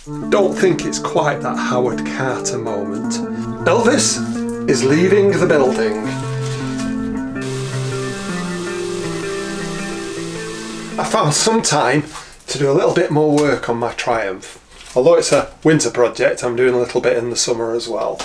Don't think it's quite that Howard Carter moment. Elvis is leaving the building. I found some time to do a little bit more work on my Triumph. Although it's a winter project, I'm doing a little bit in the summer as well.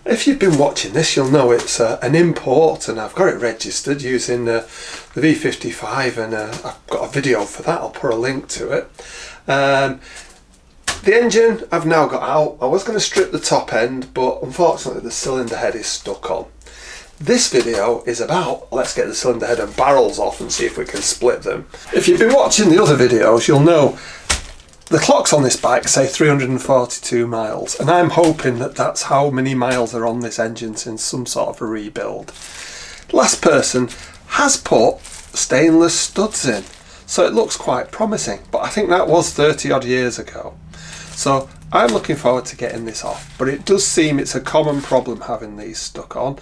If you've been watching this, you'll know it's an import, and I've got it registered using the V55, and I've got a video for that. I'll put a link to it. The engine I've now got out. I was going to strip the top end, but unfortunately the cylinder head is stuck on. This video is about, let's get the cylinder head and barrels off and see if we can split them. If you've been watching the other videos, you'll know the clocks on this bike say 342 miles, and I'm hoping that that's how many miles are on this engine since some sort of a rebuild. Last person has put stainless studs in, so it looks quite promising, but I think that was 30 odd years ago. So I'm looking forward to getting this off, but it does seem it's a common problem having these stuck on.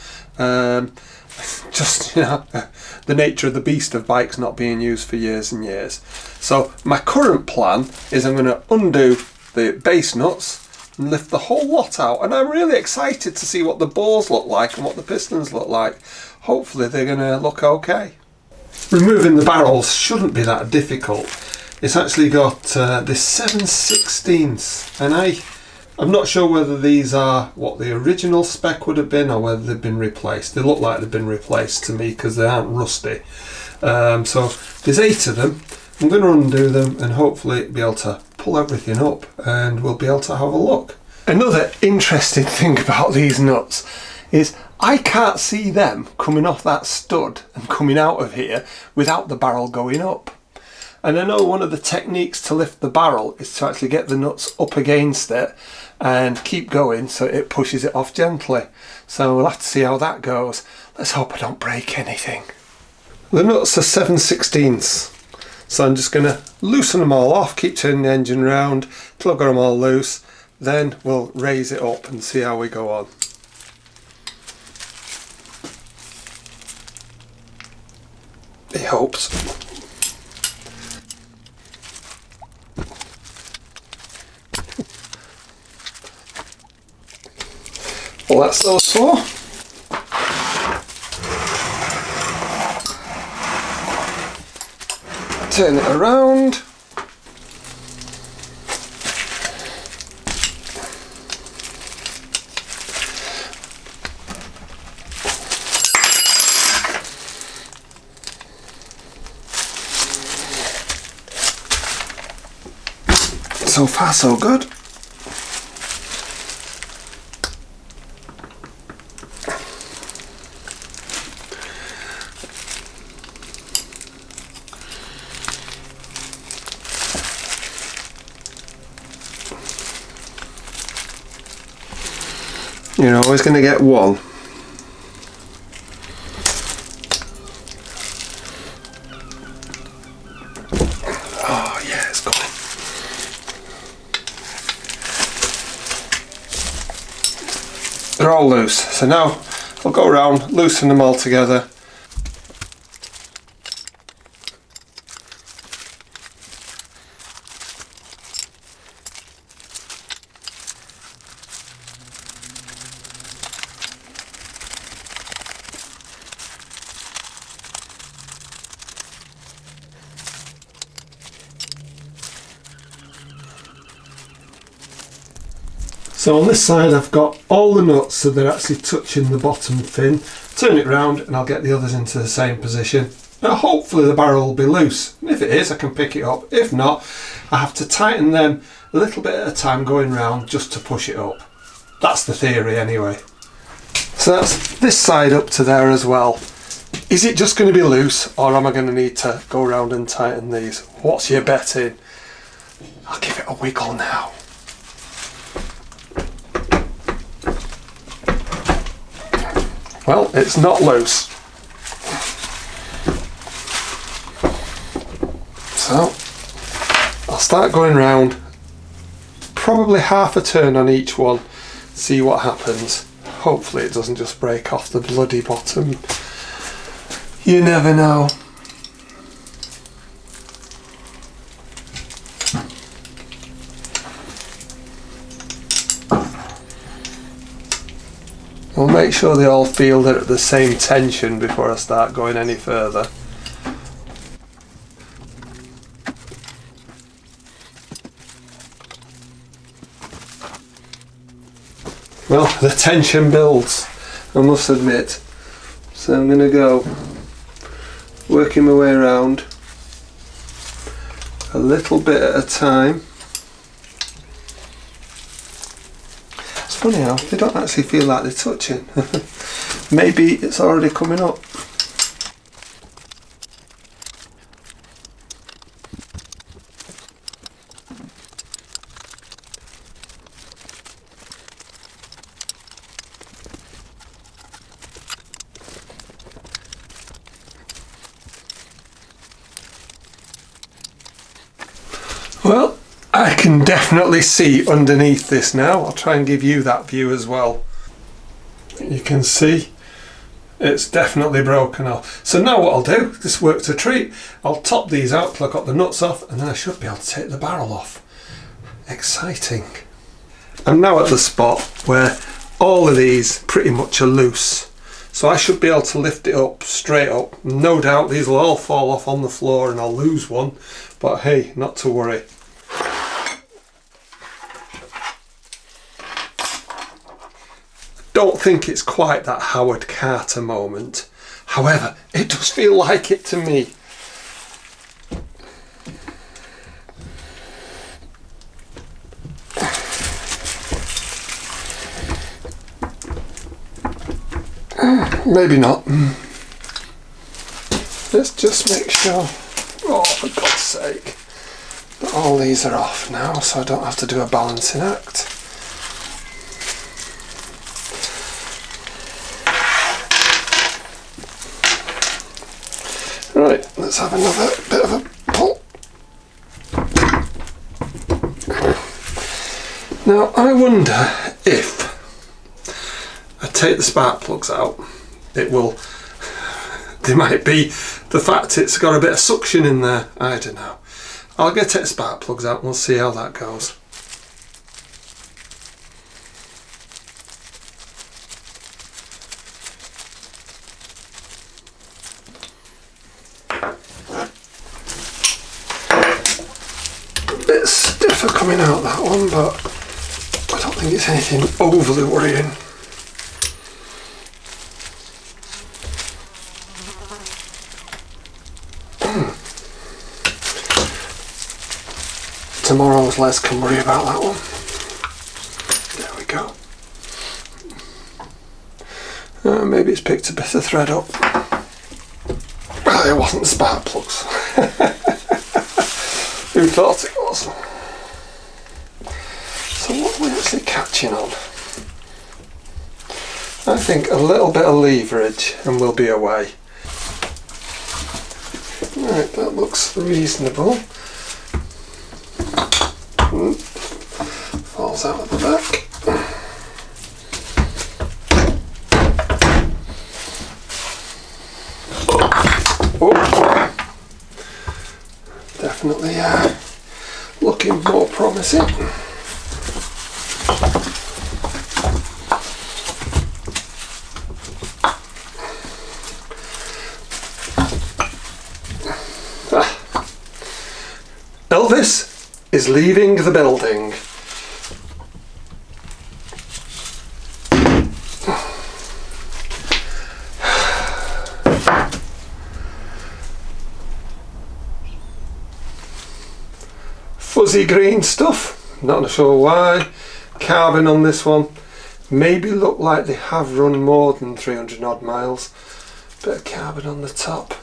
Just, you know, the nature of the beast of bikes not being used for years and years. So my current plan is I'm going to undo the base nuts and lift the whole lot out, and I'm really excited to see what the bores look like and what the pistons look like. Hopefully they're going to look okay. Removing the barrels shouldn't be that difficult. It's actually got this 7/16, and I'm not sure whether these are what the original spec would have been or whether they've been replaced. They look like they've been replaced to me because they aren't rusty. So there's 8 of them. I'm going to undo them and hopefully be able to pull everything up, and we'll be able to have a look. Another interesting thing about these nuts is I can't see them coming off that stud and coming out of here without the barrel going up. And I know one of the techniques to lift the barrel is to actually get the nuts up against it and keep going so it pushes it off gently. So we'll have to see how that goes. Let's hope I don't break anything. The nuts are 7/16, so I'm just going to loosen them all off, keep turning the engine round till I've got them all loose. Then we'll raise it up and see how we go on. He hopes. Well, that's those 4. Turn it around. So far, so good. You're always going to get one. Oh yeah, it's going. They're all loose. So now I'll go around, loosen them all together. So on this side I've got all the nuts so they're actually touching the bottom fin. Turn it round and I'll get the others into the same position. Now hopefully the barrel will be loose. If it is, I can pick it up. If not, I have to tighten them a little bit at a time going round just to push it up. That's the theory anyway. So that's this side up to there as well. Is it just going to be loose, or am I going to need to go around and tighten these? What's your betting? I'll give it a wiggle now. Well, it's not loose. So I'll start going round, probably half a turn on each one, see what happens. Hopefully it doesn't just break off the bloody bottom. You never know. We'll make sure they all feel they're at the same tension before I start going any further. Well, the tension builds, I must admit. So I'm going to go working my way around a little bit at a time. It's funny how they don't actually feel like they're touching. Maybe it's already coming up. Well, I can definitely see underneath this now. I'll try and give you that view as well. You can see it's definitely broken off. So now what I'll do, this worked a treat, I'll top these out till I've got the nuts off, and then I should be able to take the barrel off. Exciting. I'm now at the spot where all of these pretty much are loose. So I should be able to lift it up, straight up. No doubt these will all fall off on the floor and I'll lose one. But hey, not to worry. Don't think it's quite that Howard Carter moment. However, it does feel like it to me. Maybe not. Let's just make sure, oh for God's sake, that all these are off now so I don't have to do a balancing act. Right, let's have another bit of a pull. Now I wonder if I take the spark plugs out, it will, there might be the fact it's got a bit of suction in there, I don't know. I'll get the spark plugs out and we'll see how that goes. A bit stiffer coming out that one, but I don't think it's anything overly worrying. Tomorrow's Les can worry about that one. There we go. Maybe it's picked a bit of thread up. Well, it wasn't the spark plugs. Who thought it was? So what are we actually catching on? I think a little bit of leverage and we'll be away. Right, that looks reasonable. Falls out of the back. Oh, definitely looking more promising. Elvis is leaving the building. Fuzzy green stuff, not sure why. Carbon on this one. Maybe look like they have run more than 300 odd miles. Bit of carbon on the top.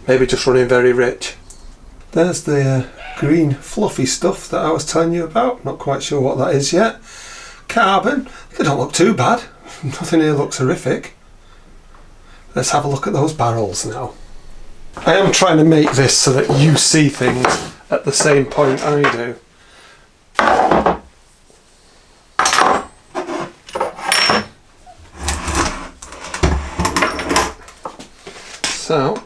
Maybe just running very rich. There's the green fluffy stuff that I was telling you about. Not quite sure what that is yet. Carbon, they don't look too bad. Nothing here looks horrific. Let's have a look at those barrels now. I am trying to make this so that you see things at the same point I do. So,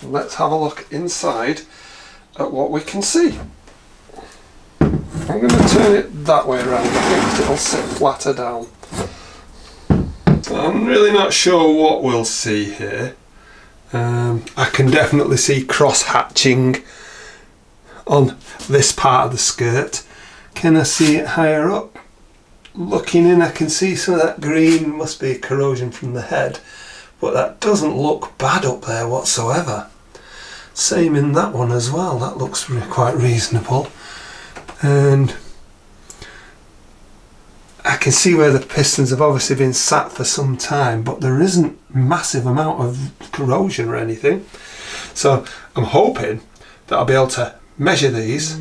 let's have a look inside at what we can see. I'm going to turn it that way around, I think it'll sit flatter down. I'm really not sure what we'll see here. I can definitely see cross hatching on this part of the skirt. Can I see it higher up? Looking in, I can see some of that green, must be corrosion from the head, but that doesn't look bad up there whatsoever. Same in that one as well, that looks quite reasonable. And I can see where the pistons have obviously been sat for some time, but there isn't massive amount of corrosion or anything. So I'm hoping that I'll be able to measure these,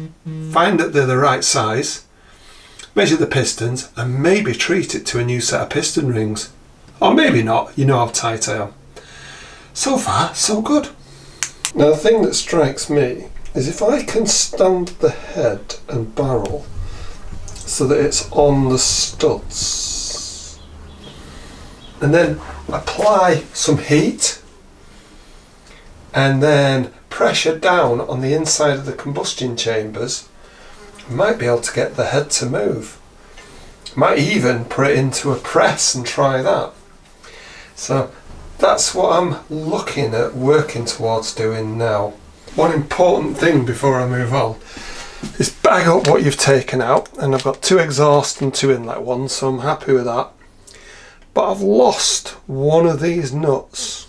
find that they're the right size, measure the pistons, and maybe treat it to a new set of piston rings. Or maybe not, you know how tight I am. So far, so good. Now the thing that strikes me is if I can stand the head and barrel so that it's on the studs, and then apply some heat and then pressure down on the inside of the combustion chambers, I might be able to get the head to move. Might even put it into a press and try that. So that's what I'm looking at working towards doing now. One important thing before I move on is bag up what you've taken out, and I've got 2 exhaust and 2 inlet ones, so I'm happy with that. But I've lost one of these nuts,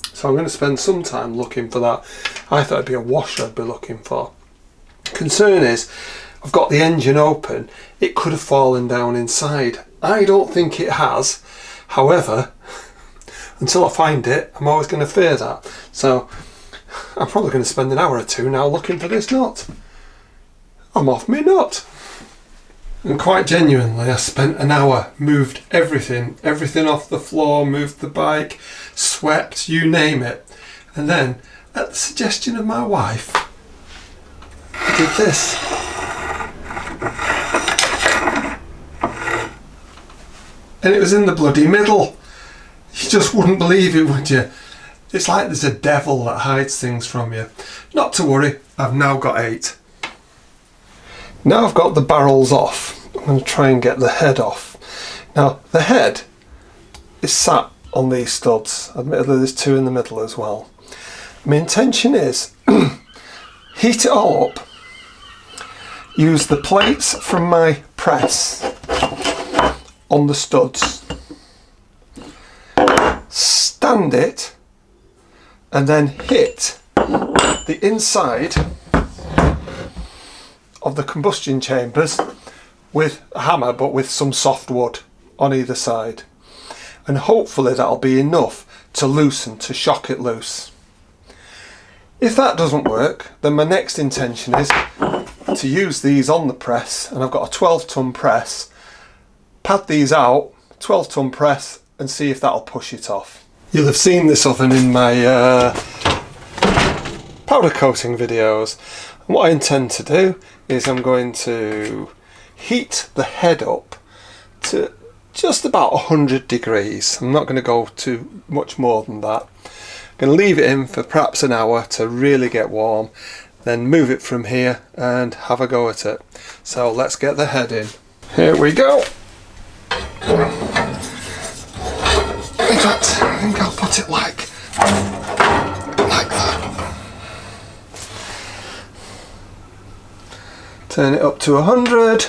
so I'm going to spend some time looking for that. I thought it'd be a washer I'd be looking for. Concern is I've got the engine open, it could have fallen down inside. I don't think it has, however, until I find it, I'm always going to fear that. So I'm probably going to spend an hour or 2 now looking for this nut. I'm off me nut. And quite genuinely, I spent an hour, moved everything off the floor, moved the bike, swept, you name it. And then, at the suggestion of my wife, I did this. And it was in the bloody middle. You just wouldn't believe it, would you? It's like there's a devil that hides things from you. Not to worry, I've now got 8. Now I've got the barrels off, I'm going to try and get the head off. Now the head is sat on these studs. Admittedly there's 2 in the middle as well. My intention is heat it all up, use the plates from my press on the studs, stand it, and then hit the inside of the combustion chambers with a hammer, but with some soft wood on either side, and hopefully that'll be enough to loosen, to shock it loose. If that doesn't work, then my next intention is to use these on the press, and I've got a 12-ton press, pad these out, 12-ton press, and see if that'll push it off. You'll have seen this oven in my powder coating videos, and what I intend to do is I'm going to heat the head up to just about 100 degrees. I'm not going to go too much more than that. I'm going to leave it in for perhaps an hour to really get warm, then move it from here and have a go at it. So let's get the head in. Here we go. In fact, I think I'll put it like that. Turn it up to 100.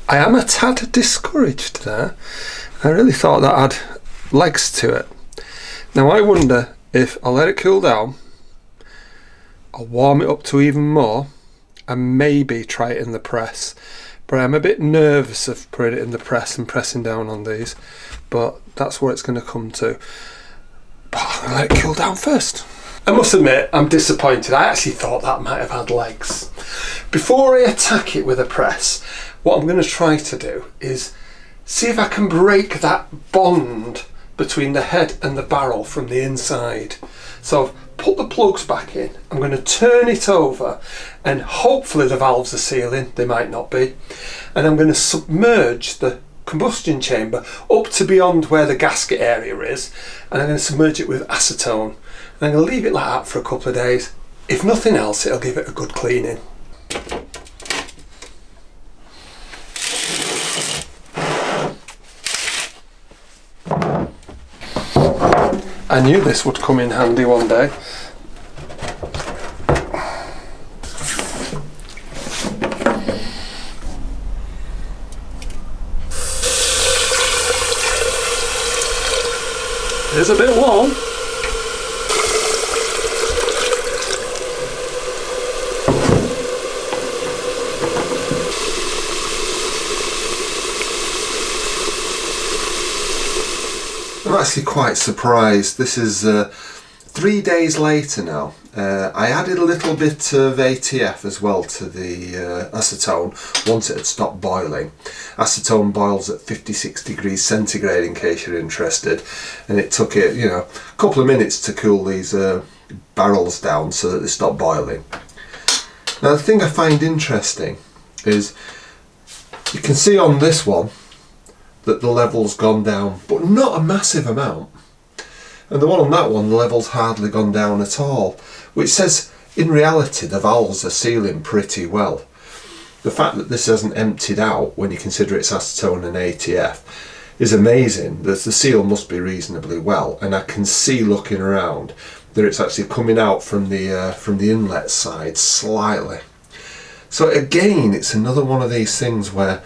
I am a tad discouraged there. I really thought that had legs to it. Now I wonder if I let it cool down, I'll warm it up to even more and maybe try it in the press. But I'm a bit nervous of putting it in the press and pressing down on these, but that's what it's going to come to. But I'm going to let it cool down first. I must admit, I'm disappointed. I actually thought that might have had legs. Before I attack it with a press, what I'm going to try to do is see if I can break that bond between the head and the barrel from the inside. So I've put the plugs back in, I'm going to turn it over, and hopefully the valves are sealing, they might not be, and I'm going to submerge the combustion chamber up to beyond where the gasket area is, and I'm going to submerge it with acetone, and I'm going to leave it like that for a couple of days. If nothing else, it'll give it a good cleaning. I knew this would come in handy one day. It's a bit warm. I'm actually quite surprised. This is 3 days later now. I added a little bit of ATF as well to the acetone once it had stopped boiling. Acetone boils at 56 degrees centigrade in case you're interested, and it took it, you know, a couple of minutes to cool these barrels down so that they stop boiling. Now the thing I find interesting is you can see on this one that the level's gone down, but not a massive amount. And the one on that one, the level's hardly gone down at all, which says in reality the valves are sealing pretty well. The fact that this hasn't emptied out when you consider it's acetone and ATF is amazing. The seal must be reasonably well, and I can see looking around that it's actually coming out from the inlet side slightly. So again, it's another one of these things where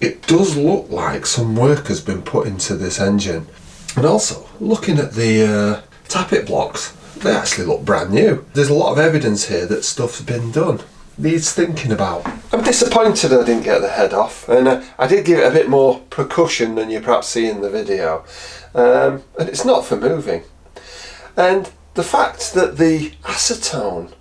it does look like some work has been put into this engine. And also, looking at the tappet blocks, they actually look brand new. There's a lot of evidence here that stuff's been done. Needs thinking about. I'm disappointed I didn't get the head off, and I did give it a bit more percussion than you perhaps see in the video. And it's not for moving. And the fact that the acetone,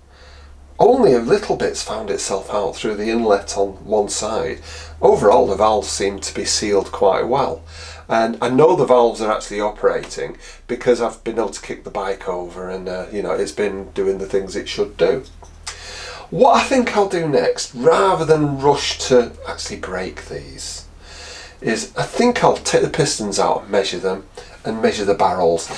only a little bit's found itself out through the inlet on one side. Overall, the valves seem to be sealed quite well. And I know the valves are actually operating because I've been able to kick the bike over and you know, it's been doing the things it should do. What I think I'll do next, rather than rush to actually break these, is I think I'll take the pistons out and measure them and measure the barrels.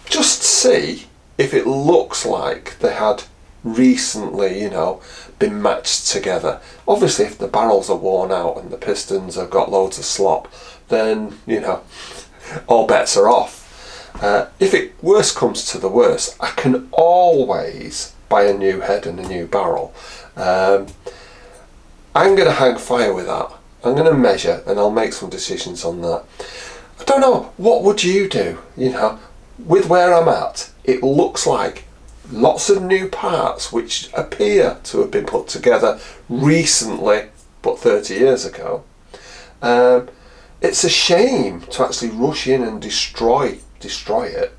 Just see if it looks like they had recently, you know, been matched together. Obviously if the barrels are worn out and the pistons have got loads of slop, then, you know, all bets are off. If it worst comes to the worst, I can always buy a new head and a new barrel. I'm going to hang fire with that. I'm going to measure and I'll make some decisions on that. I don't know, what would you do? You know, with where I'm at, it looks like lots of new parts which appear to have been put together recently, but 30 years ago. It's a shame to actually rush in and destroy it.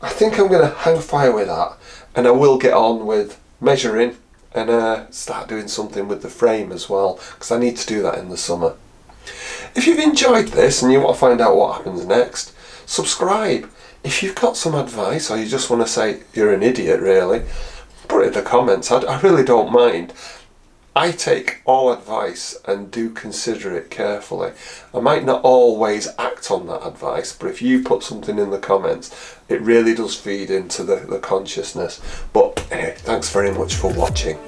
I think I'm going to hang fire with that, and I will get on with measuring and start doing something with the frame as well, because I need to do that in the summer. If you've enjoyed this and you want to find out what happens next, subscribe. If you've got some advice or you just want to say you're an idiot really, put it in the comments. I really don't mind. I take all advice and do consider it carefully. I might not always act on that advice, but if you put something in the comments, it really does feed into the consciousness. But anyway, thanks very much for watching.